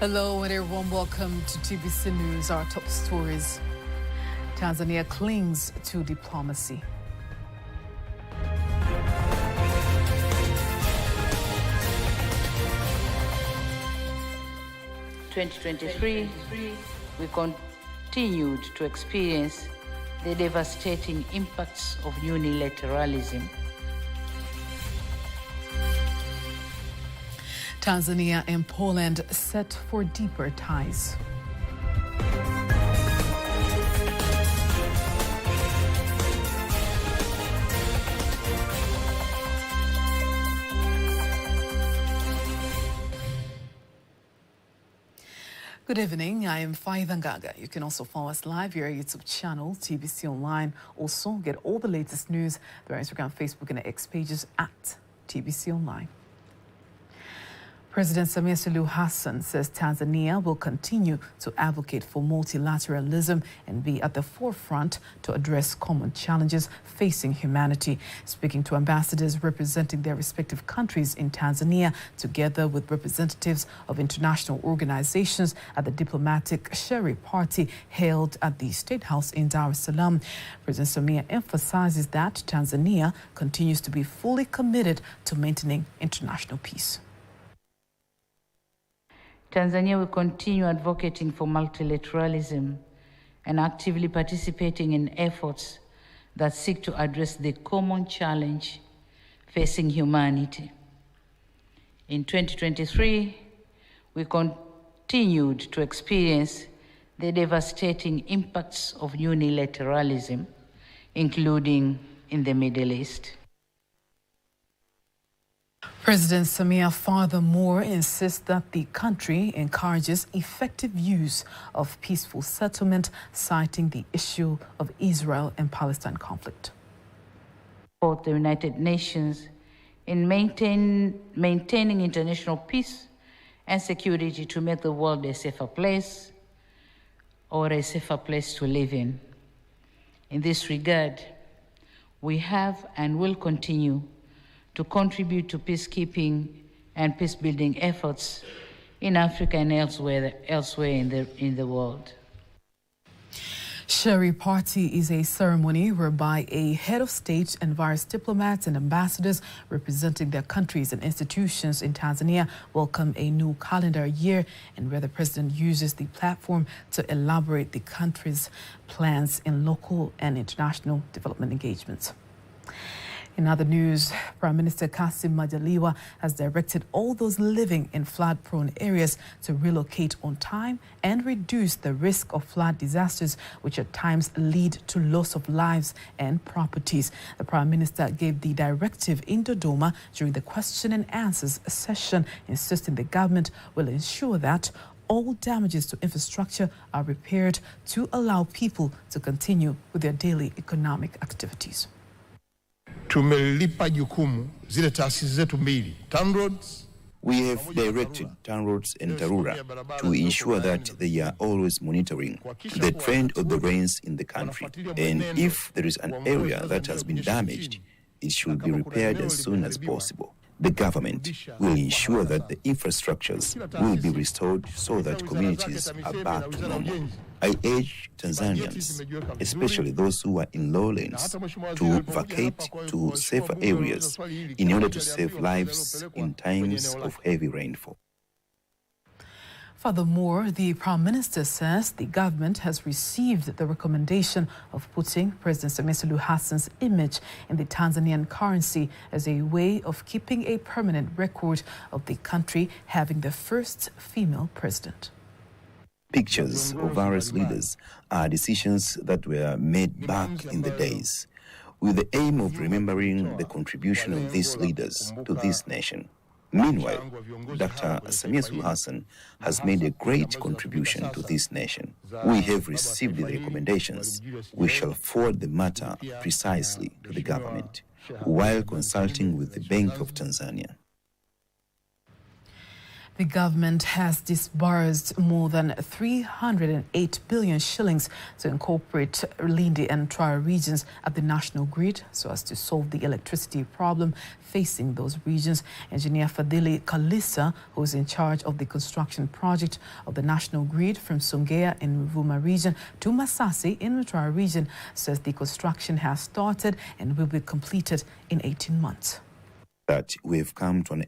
Hello and everyone, welcome to TBC News. Our top stories. Tanzania clings to diplomacy. In 2023, we continued to experience the devastating impacts of unilateralism. Tanzania and Poland set for deeper ties. Good evening, I am Tanga. You can also follow us live via our YouTube channel, TBC Online. Also, get all the latest news through our Instagram, Facebook, and X pages at TBC Online. President Samia Suluhu Hassan says Tanzania will continue to advocate for multilateralism and be at the forefront to address common challenges facing humanity. Speaking to ambassadors representing their respective countries in Tanzania, together with representatives of international organizations at the diplomatic Sheri party held at the State House in Dar es Salaam, President Samia emphasizes that Tanzania continues to be fully committed to maintaining international peace. Tanzania will continue advocating for multilateralism and actively participating in efforts that seek to address the common challenge facing humanity. In 2023, we continued to experience the devastating impacts of unilateralism, including in the Middle East. President Samia furthermore insists that the country encourages effective use of peaceful settlement, citing the issue of Israel and Palestine conflict. Support the United Nations in maintaining international peace and security to make the world a safer place or a safer place to live in. In this regard, we have and will continue to contribute to peacekeeping and peace-building efforts in Africa and elsewhere in the world. Sheri Party is a ceremony whereby a head of state and various diplomats and ambassadors representing their countries and institutions in Tanzania welcome a new calendar year, and where the president uses the platform to elaborate the country's plans in local and international development engagements. In other news, Prime Minister Kassim Majaliwa has directed all those living in flood-prone areas to relocate on time and reduce the risk of flood disasters, which at times lead to loss of lives and properties. The Prime Minister gave the directive in Dodoma during the question and answers session, insisting the government will ensure that all damages to infrastructure are repaired to allow people to continue with their daily economic activities. Tumelipa jukumu zile taasisi zetu mbili, TANROADS. We have directed TANROADS and TARURA to ensure that they are always monitoring the trend of the rains in the country. And if there is an area that has been damaged, it should be repaired as soon as possible. The government will ensure that the infrastructures will be restored so that communities are back to normal. I urge Tanzanians, especially those who are in lowlands, to vacate to safer areas in order to save lives in times of heavy rainfall. Furthermore, the Prime Minister says the government has received the recommendation of putting President Samia Suluhu Hassan's image in the Tanzanian currency as a way of keeping a permanent record of the country having the first female president. Pictures of various leaders are decisions that were made back in the days, with the aim of remembering the contribution of these leaders to this nation. Meanwhile, Dr. Samia Suluhu Hassan has made a great contribution to this nation. We have received the recommendations. We shall forward the matter precisely to the government while consulting with the Bank of Tanzania. The government has disbursed more than 308 billion shillings to incorporate Lindi and Twara regions at the national grid so as to solve the electricity problem facing those regions. Engineer Fadhili Kalisa, who is in charge of the construction project of the national grid from Songea in Ruvuma region to Masasi in Twara region, says the construction has started and will be completed in 18 months. That we've come to an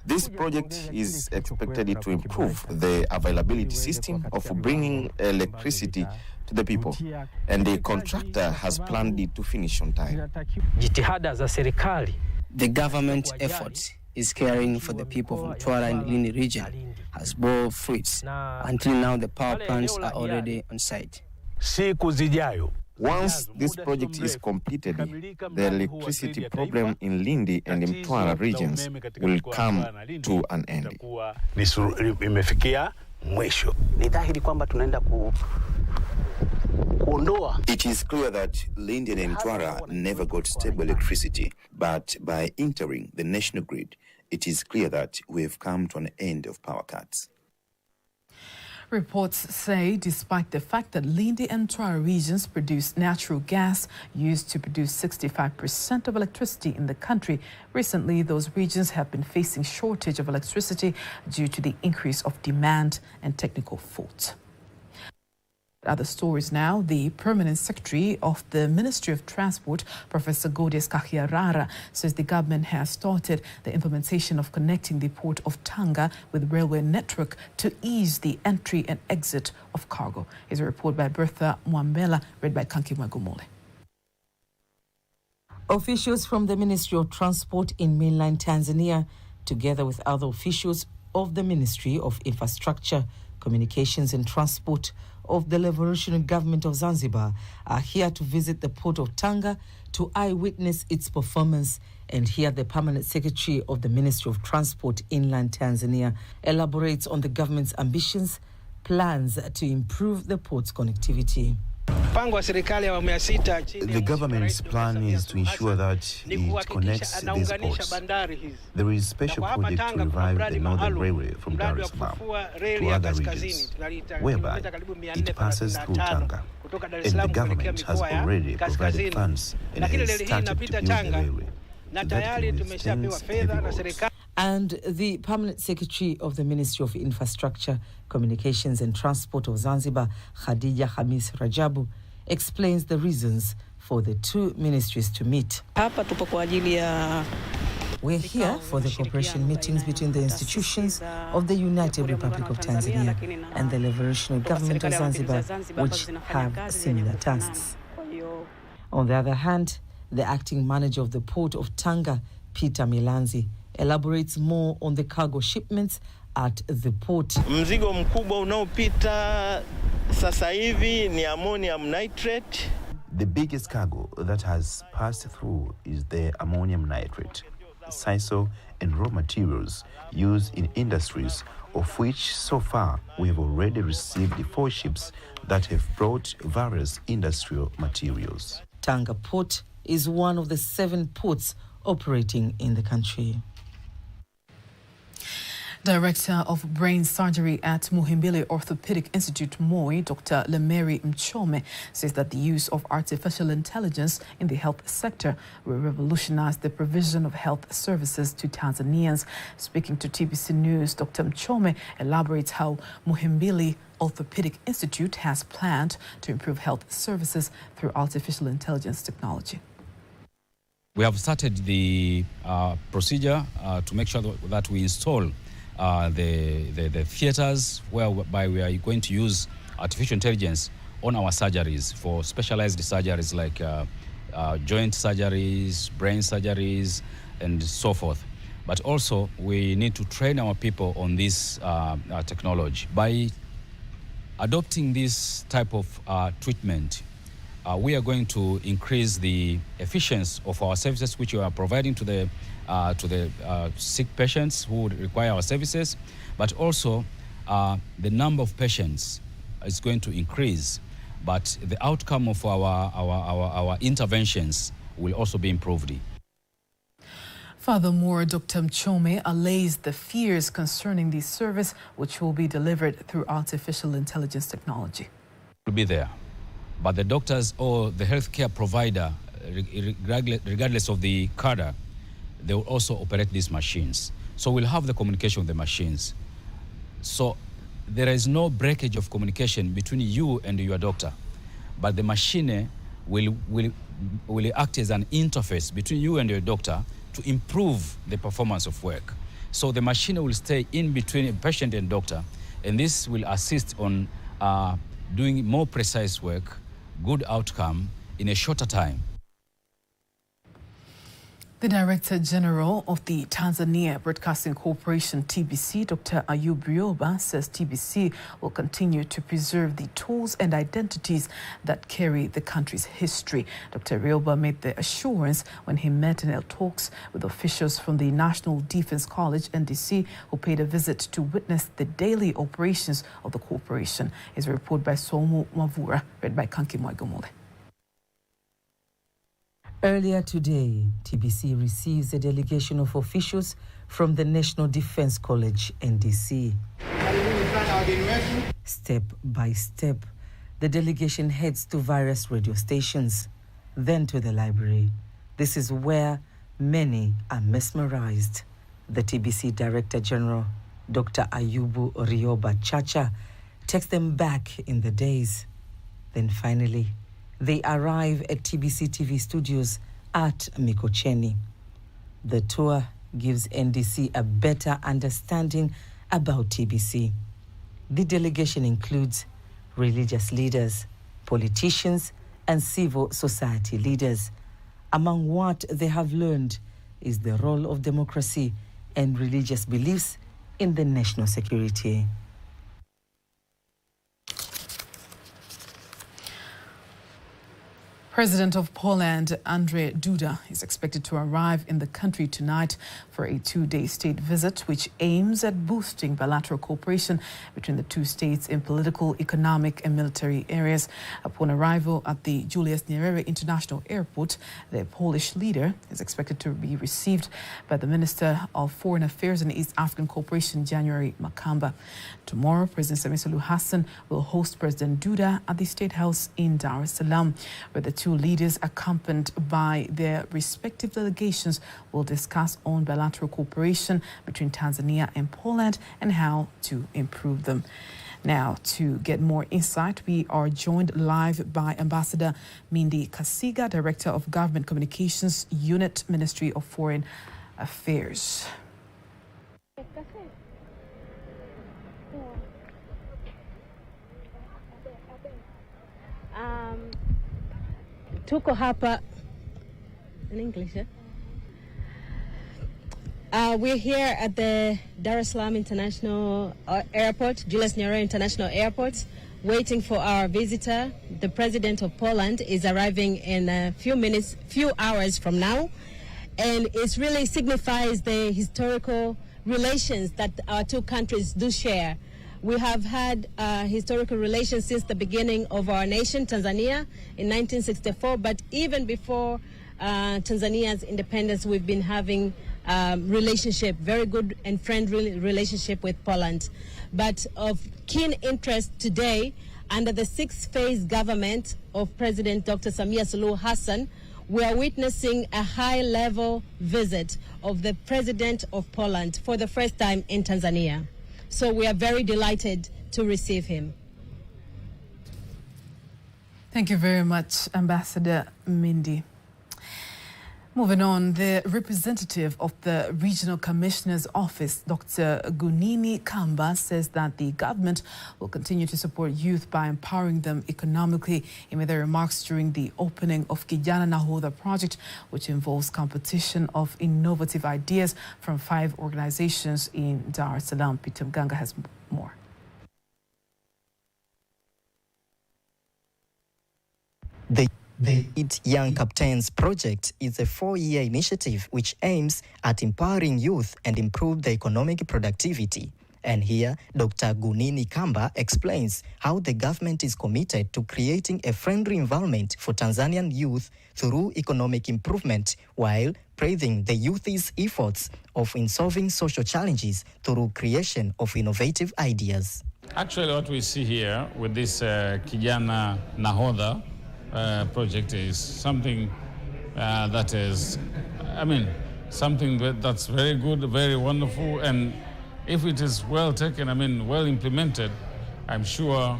This project is expected to improve the availability system of bringing electricity to the people, and the contractor has planned it to finish on time. The government effort is caring for the people from Twara and Lindi region has bore fruits. Until now, the power plants are already on site. Once this project is completed, the electricity problem in Lindi and in Twara regions will come to an end. It is clear that Lindi and Twara never got stable electricity, but by entering the national grid, it is clear that we have come to an end of power cuts. Reports say despite the fact that Lindi and Twara regions produce natural gas used to produce 65% of electricity in the country, recently those regions have been facing shortage of electricity due to the increase of demand and technical faults. Other stories now. The Permanent Secretary of the Ministry of Transport, Professor Godius Kahiarara, says the government has started the implementation of connecting the port of Tanga with railway network to ease the entry and exit of cargo. Here's a report by Bertha Mwambela, read by Kanki Mwagumole. Officials from the Ministry of Transport in mainland Tanzania, together with other officials of the Ministry of Infrastructure, Communications and Transport of the Revolutionary Government of Zanzibar, are here to visit the port of Tanga to eyewitness its performance and hear the Permanent Secretary of the Ministry of Transport Inland Tanzania elaborates on the government's ambitions, plans to improve the port's connectivity. The government's plan is to ensure that it connects these ports. There is a special project to revive the Northern Railway from Dar es Salaam to other regions, whereby it passes through Tanga. And the government has already provided funds and has started to build the railway so that it can withstand heavy loads. And the Permanent Secretary of the Ministry of Infrastructure, Communications and Transport of Zanzibar, Khadija Hamis Rajabu, explains the reasons for the two ministries to meet. We're here for the cooperation meetings between the institutions of the United Republic of Tanzania and the Revolutionary Government of Zanzibar, which have similar tasks. On the other hand, the acting manager of the port of Tanga, Peter Milanzi, elaborates more on the cargo shipments at the port. Mzigo mkubwa unaopita sasa hivi ni ammonium nitrate. The biggest cargo that has passed through is the ammonium nitrate, sisal and raw materials used in industries, of which so far we have already received 4 ships that have brought various industrial materials. Tanga Port is one of the 7 ports operating in the country. Director of Brain Surgery at Muhimbili Orthopedic Institute, MOI, Dr. Lemeri Mchome, says that the use of artificial intelligence in the health sector will revolutionize the provision of health services to Tanzanians. Speaking to TBC News, Dr. Mchome elaborates how Muhimbili Orthopedic Institute has planned to improve health services through artificial intelligence technology. We have started the procedure to make sure that we install the theaters whereby we are going to use artificial intelligence on our surgeries for specialized surgeries like joint surgeries, brain surgeries, and so forth. But also we need to train our people on this technology. By adopting this type of treatment, we are going to increase the efficiency of our services which we are providing to the sick patients who would require our services, but also the number of patients is going to increase, but the outcome of our interventions will also be improved. Furthermore, Dr. Mchome allays the fears concerning the service, which will be delivered through artificial intelligence technology. Will be there, but the doctors or the healthcare provider, regardless of the cadre, they will also operate these machines. So we'll have the communication with the machines. So there is no breakage of communication between you and your doctor, but the machine will act as an interface between you and your doctor to improve the performance of work. So the machine will stay in between patient and doctor, and this will assist on doing more precise work, good outcome in a shorter time. The Director General of the Tanzania Broadcasting Corporation, TBC, Dr. Ayub Rioba, says TBC will continue to preserve the tools and identities that carry the country's history. Dr. Rioba made the assurance when he met and held talks with officials from the National Defense College, NDC, who paid a visit to witness the daily operations of the corporation. Is a report by Somu Mavura, read by Kanki Moigomole. Earlier today, TBC receives a delegation of officials from the National Defense College, NDC. Step by step, the delegation heads to various radio stations, then to the library. This is where many are mesmerized. The TBC Director General, Dr. Ayubu Rioba Chacha, takes them back in the days. Then finally, they arrive at TBC TV studios at Mikocheni. The tour gives NDC a better understanding about TBC. The delegation includes religious leaders, politicians, and civil society leaders. Among what they have learned is the role of democracy and religious beliefs in the national security. President of Poland, Andrzej Duda, is expected to arrive in the country tonight for a two-day state visit, which aims at boosting bilateral cooperation between the two states in political, economic, and military areas. Upon arrival at the Julius Nyerere International Airport, the Polish leader is expected to be received by the Minister of Foreign Affairs and East African Cooperation, January Makamba. Tomorrow, President Samia Suluhu Hassan will host President Duda at the State House in Dar es Salaam, where the two leaders, accompanied by their respective delegations, will discuss on bilateral cooperation between Tanzania and Poland and how to improve them. Now, to get more insight, we are joined live by Ambassador Mindikasia, Director of Government Communications Unit, Ministry of Foreign Affairs. Tuko hapa in English, we're here at the Dar es Salaam International Airport, Julius Nyerere International Airport, waiting for our visitor. The President of Poland is arriving in a few hours from now, and it really signifies the historical relations that our two countries do share. We have had historical relations since the beginning of our nation, Tanzania, in 1964. But even before Tanzania's independence, we've been having very good and friendly relationship with Poland. But of keen interest today, under the sixth-phase government of President Dr. Samia Suluhu Hassan, we are witnessing a high-level visit of the President of Poland for the first time in Tanzania. So we are very delighted to receive him. Thank you very much, Ambassador Mindy. Moving on, the representative of the Regional Commissioner's Office, Dr. Gunini Kamba, says that the government will continue to support youth by empowering them economically. He made their remarks during the opening of Kijana Nahodha project, which involves competition of innovative ideas from 5 organizations in Dar es Salaam. Peter Mganga has more. The Young Captains project is a 4-year initiative which aims at empowering youth and improve their economic productivity. And here, Dr. Gunini Kamba explains how the government is committed to creating a friendly environment for Tanzanian youth through economic improvement, while praising the youth's efforts in solving social challenges through creation of innovative ideas. Actually, what we see here with this Kijana Nahodha project is something that is, something that's very good, very wonderful, and if it is well taken, well implemented, I'm sure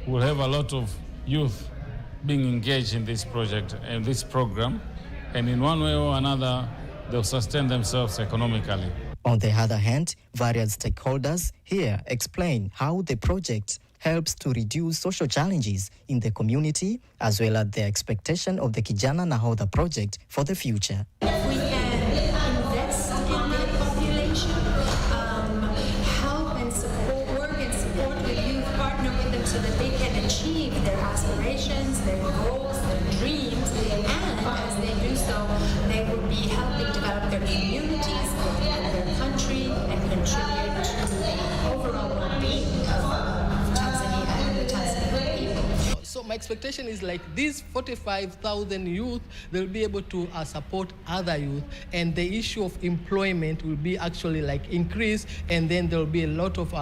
we'll have a lot of youth being engaged in this project and this program, and in one way or another, they'll sustain themselves economically. On the other hand, various stakeholders here explain how the project helps to reduce social challenges in the community, as well as the expectation of the Kijana Nahodha project for the future. We can invest in that population, help and support, work and support with youth, partner with them so that they can achieve their aspirations, their goals, their dreams, and as they do so, they will be helping develop their communities and their country and contribute to the overall well-being of Tanzania and the Tanzanian people. So my expectation is like these 45,000 youth, they'll be able to support other youth, and the issue of employment will be actually like increased, and then there'll be a lot of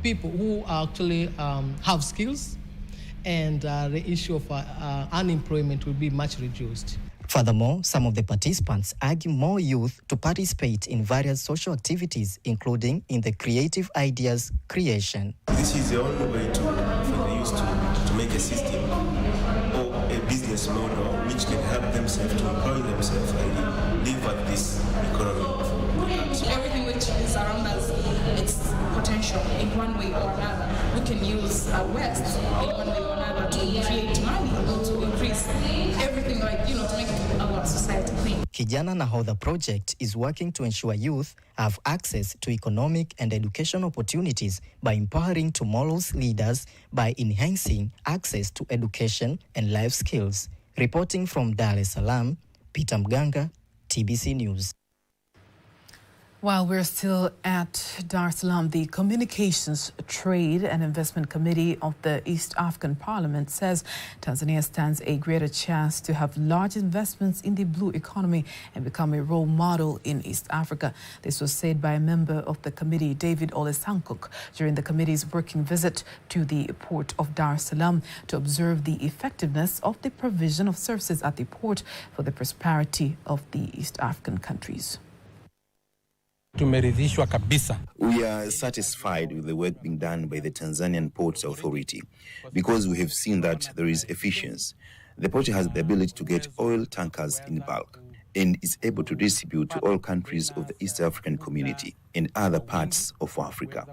people who actually have skills, and the issue of unemployment will be much reduced. Furthermore, some of the participants argue more youth to participate in various social activities, including in the creative ideas creation. This is the only way for the youth to make a system or a business model which can help themselves to employ themselves and live at this economy. Everything which is around us, its potential in one way or another. We can use our West in one way or another to create money or to increase everything, to make our society clean. Kijana Nahodha project is working to ensure youth have access to economic and educational opportunities by empowering tomorrow's leaders by enhancing access to education and life skills. Reporting from Dar es Salaam, Peter Mganga, TBC News. While we're still at Dar es Salaam, the Communications, Trade and Investment Committee of the East African Parliament says Tanzania stands a greater chance to have large investments in the blue economy and become a role model in East Africa. This was said by a member of the committee, David Ole Sankok, during the committee's working visit to the port of Dar es Salaam to observe the effectiveness of the provision of services at the port for the prosperity of the East African countries. We are satisfied with the work being done by the Tanzanian Ports Authority because we have seen that there is efficiency. The port has the ability to get oil tankers in bulk and is able to distribute to all countries of the East African community and other parts of Africa.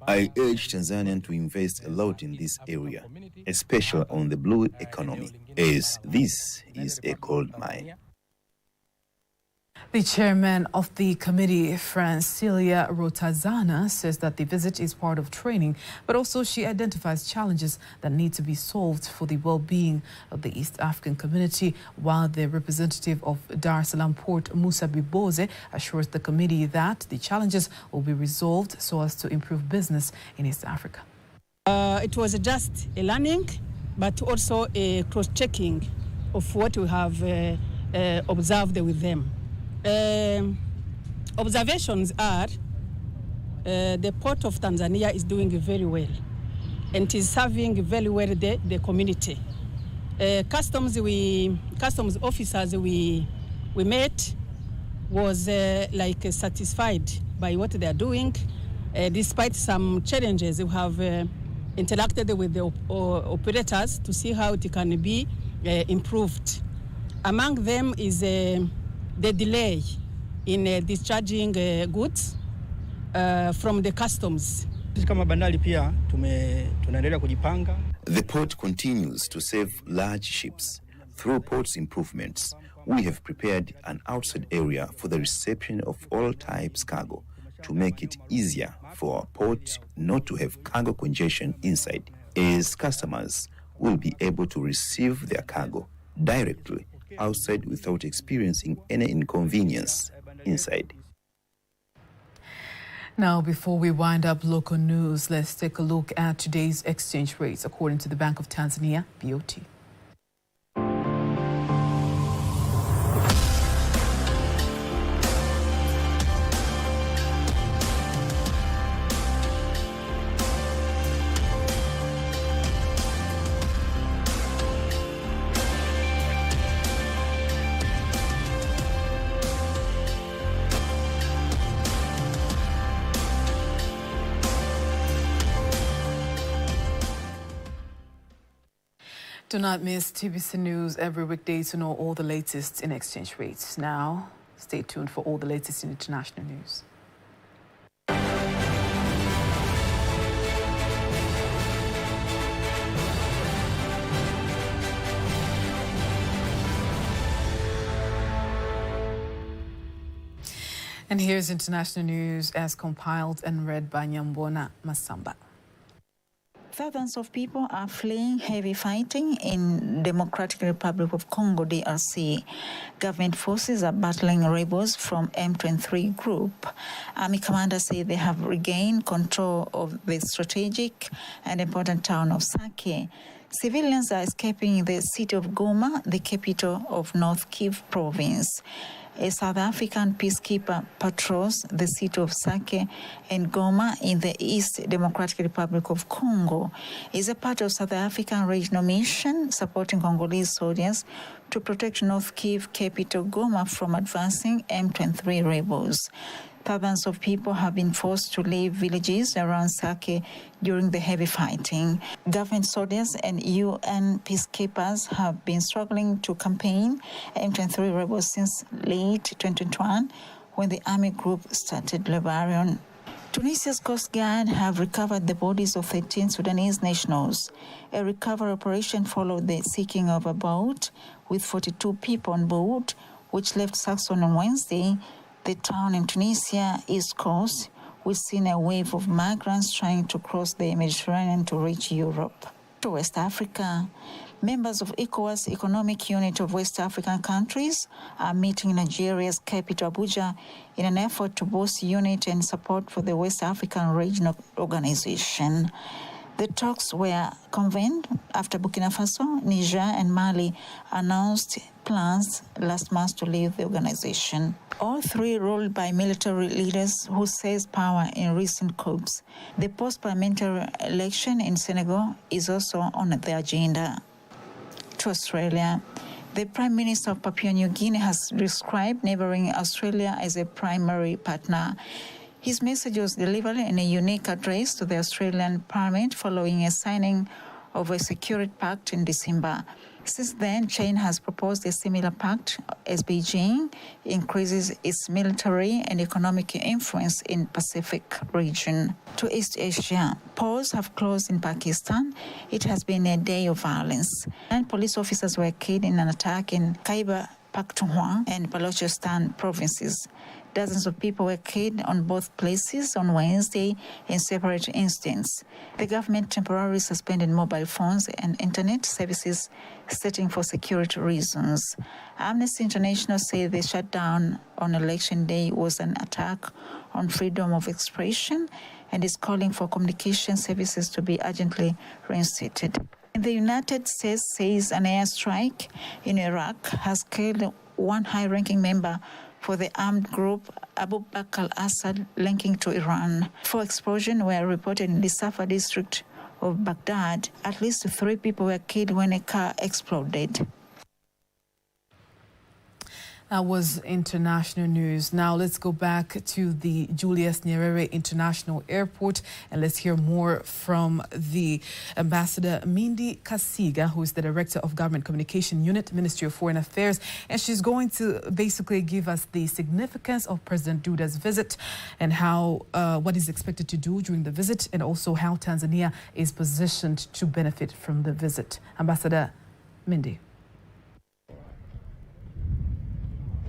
I urge Tanzania to invest a lot in this area, especially on the blue economy, as this is a gold mine. The chairman of the committee, Francilia Rotazana, says that the visit is part of training, but also she identifies challenges that need to be solved for the well-being of the East African community, while the representative of Dar es Salaam Port, Musa Biboze, assures the committee that the challenges will be resolved so as to improve business in East Africa. It was just a learning, but also a cross-checking of what we have observed with them. Observations are the port of Tanzania is doing very well and is serving very well the community. Customs officers we met was satisfied by what they are doing. Despite some challenges, we have interacted with the operators to see how it can be improved. Among them is the delay in discharging goods from the customs. The port continues to save large ships. Through port's improvements, we have prepared an outside area for the reception of all types cargo to make it easier for our port not to have cargo congestion inside, as customers will be able to receive their cargo directly outside without experiencing any inconvenience inside. Now, before we wind up local news, let's take a look at today's exchange rates according to the Bank of Tanzania, BOT. Do not miss TBC News every weekday to know all the latest in exchange rates. Now, stay tuned for all the latest in international news. And here's international news as compiled and read by Nyambona Masamba. Thousands of people are fleeing heavy fighting in Democratic Republic of Congo, DRC. Government forces are battling rebels from M23 group. Army commanders say they have regained control of the strategic and important town of Sake. Civilians are escaping the city of Goma, the capital of North Kivu province. A South African peacekeeper patrols the city of Sake and Goma in the East Democratic Republic of Congo. Is a part of South African regional mission supporting Congolese soldiers to protect North Kivu capital Goma from advancing M23 rebels. Thousands of people have been forced to leave villages around Sake during the heavy fighting. Government soldiers and UN peacekeepers have been struggling to contain M23 rebels since late 2021 when the army group started rebellion. Tunisia's Coast Guard have recovered the bodies of 13 Sudanese nationals. A recovery operation followed the sinking of a boat with 42 people on board, which left Saxon on Wednesday. The town in Tunisia, East Coast, we've seen a wave of migrants trying to cross the Mediterranean to reach Europe. To West Africa, members of ECOWAS Economic Unit of West African countries are meeting in Nigeria's capital Abuja in an effort to boost unity and support for the West African Regional Organization. The talks were convened after Burkina Faso, Niger, and Mali announced plans last month to leave the organization. All three ruled by military leaders who seized power in recent coups. The post-parliamentary election in Senegal is also on the agenda. To Australia, the Prime Minister of Papua New Guinea has described neighboring Australia as a primary partner. His message was delivered in a unique address to the Australian Parliament following a signing of a security pact in December. Since then, China has proposed a similar pact as Beijing increases its military and economic influence in the Pacific region. To East Asia, polls have closed in Pakistan. It has been a day of violence. 9 police officers were killed in an attack in Khyber Pakhtunkhwa and Balochistan provinces. Dozens of people were killed on both places on Wednesday in separate incidents. The government temporarily suspended mobile phones and internet services, stating for security reasons. Amnesty International said the shutdown on election day was an attack on freedom of expression and is calling for communication services to be urgently reinstated. The United States says an airstrike in Iraq has killed one high-ranking member for the armed group Abu Bakr al-Assad linking to Iran. 4 explosions were reported in the Safa district of Baghdad. At least 3 people were killed when a car exploded. That was international news. Now let's go back to the Julius Nyerere International Airport and let's hear more from the Ambassador Mindikasia, who is the Director of Government Communication Unit, Ministry of Foreign Affairs. And she's going to basically give us the significance of President Duda's visit and how what is expected to do during the visit, and also how Tanzania is positioned to benefit from the visit. Ambassador Mindy.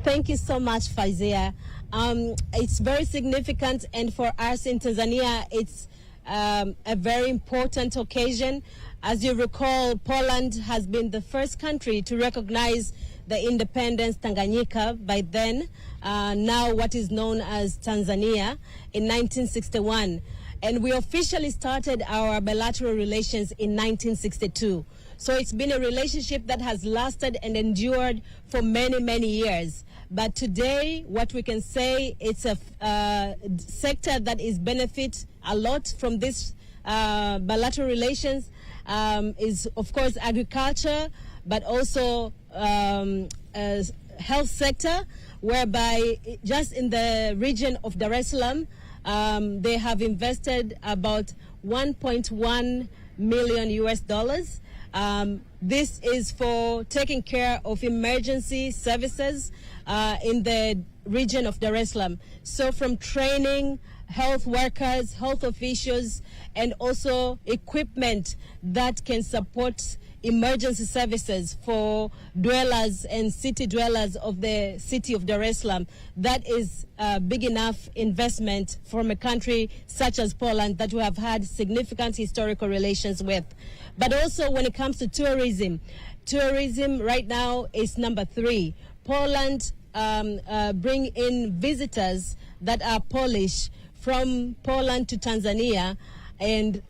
Thank you so much, Faizia. It's very significant, and for us in Tanzania, it's a very important occasion. As you recall, Poland has been the first country to recognize the independence Tanganyika by then, now what is known as Tanzania, in 1961. And we officially started our bilateral relations in 1962. So it's been a relationship that has lasted and endured for many, many years. But today, what we can say, it's a sector that is benefit a lot from this bilateral relations, is of course agriculture, but also health sector, whereby just in the region of Dar es Salaam, they have invested about $1.1 million US. This is for taking care of emergency services in the region of Dar es Salaam. So from training health workers, health officials, and also equipment that can support emergency services for dwellers and city dwellers of the city of Dar es Salaam. That is a big enough investment from a country such as Poland that we have had significant historical relations with. But also when it comes to tourism right now is number 3. Poland bring in visitors that are Polish from Poland to Tanzania. And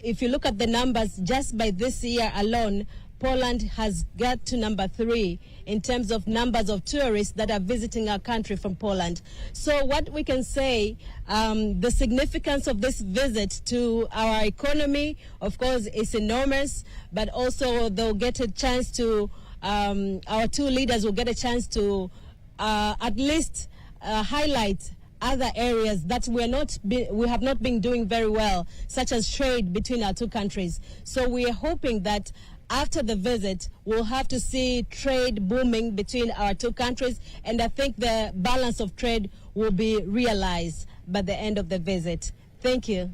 if you look at the numbers, just by this year alone, Poland has got to number 3 in terms of numbers of tourists that are visiting our country from Poland. So what we can say, the significance of this visit to our economy, of course, is enormous, but also they'll get a chance to, our two leaders will get a chance to at least highlight other areas that we have not been doing very well, such as trade between our two countries. So we are hoping that after the visit, we'll have to see trade booming between our two countries, and I think the balance of trade will be realized by the end of the visit. Thank you.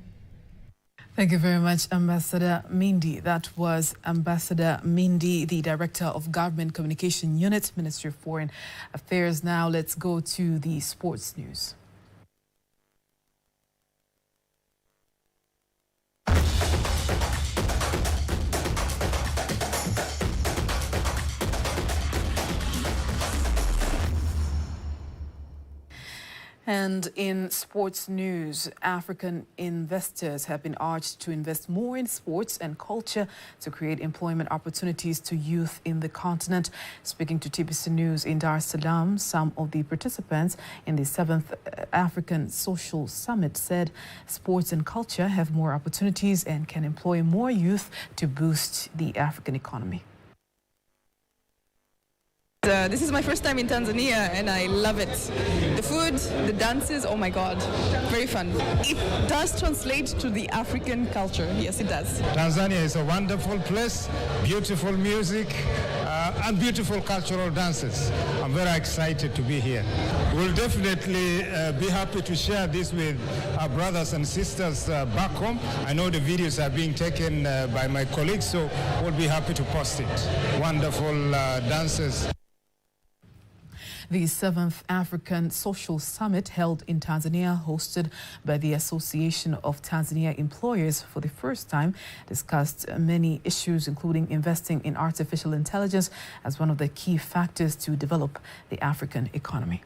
Thank you very much, Ambassador Mindi. That was Ambassador Mindi, the Director of Government Communication Unit, Ministry of Foreign Affairs. Now let's go to the sports news. And in sports news, African investors have been urged to invest more in sports and culture to create employment opportunities to youth in the continent. Speaking to Tbcnews in Dar es Salaam, some of the participants in the 7th African Social Summit said sports and culture have more opportunities and can employ more youth to boost the African economy. This is my first time in Tanzania and I love it. The food, the dances, oh my God, very fun. It does translate to the African culture, yes it does. Tanzania is a wonderful place, beautiful music and beautiful cultural dances. I'm very excited to be here. We'll definitely be happy to share this with our brothers and sisters back home. I know the videos are being taken by my colleagues, so we'll be happy to post it. Wonderful dances. The 7th African Social Summit held in Tanzania, hosted by the Association of Tanzania Employers for the first time, discussed many issues, including investing in artificial intelligence as one of the key factors to develop the African economy.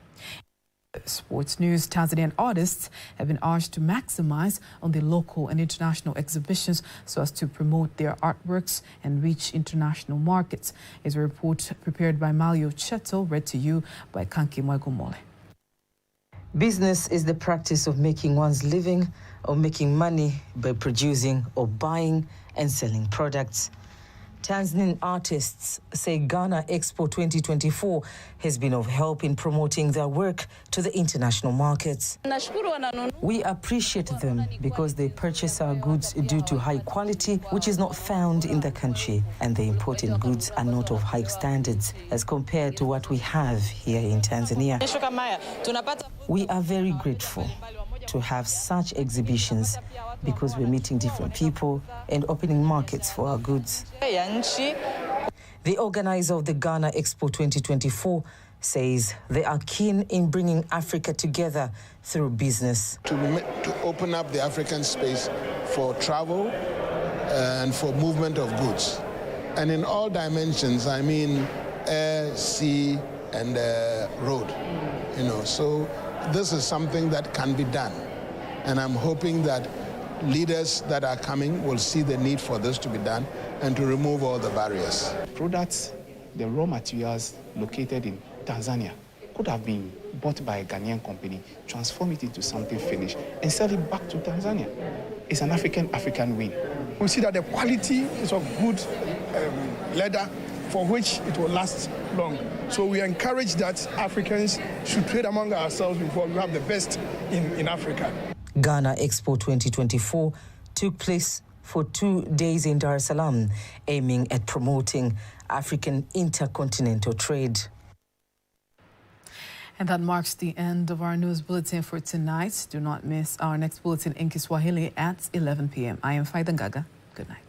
Sports news, Tanzanian artists have been urged to maximize on the local and international exhibitions so as to promote their artworks and reach international markets. Is a report prepared by Malio Cheto, read to you by Kanki Mwagumole. Business is the practice of making one's living or making money by producing or buying and selling products. Tanzanian artists say Ghana Expo 2024 has been of help in promoting their work to the international markets. We appreciate them because they purchase our goods due to high quality, which is not found in the country, and the imported goods are not of high standards as compared to what we have here in Tanzania. We are very grateful to have such exhibitions because we're meeting different people and opening markets for our goods. The organizer of the Ghana Expo 2024 says they are keen in bringing Africa together through business. To open up the African space for travel and for movement of goods. And in all dimensions, I mean air, sea, and road. So this is something that can be done. And I'm hoping that leaders that are coming will see the need for this to be done and to remove all the barriers. Products, the raw materials located in Tanzania could have been bought by a Ghanaian company, transform it into something finished, and sell it back to Tanzania. It's an African win. We see that the quality is of good leather for which it will last long. So we encourage that Africans should trade among ourselves before we have the best in Africa. Ghana Expo 2024 took place for 2 days in Dar es Salaam, aiming at promoting African intercontinental trade. And that marks the end of our news bulletin for tonight. Do not miss our next bulletin in Kiswahili at 11 p.m. I am Faida Ngaga. Good night.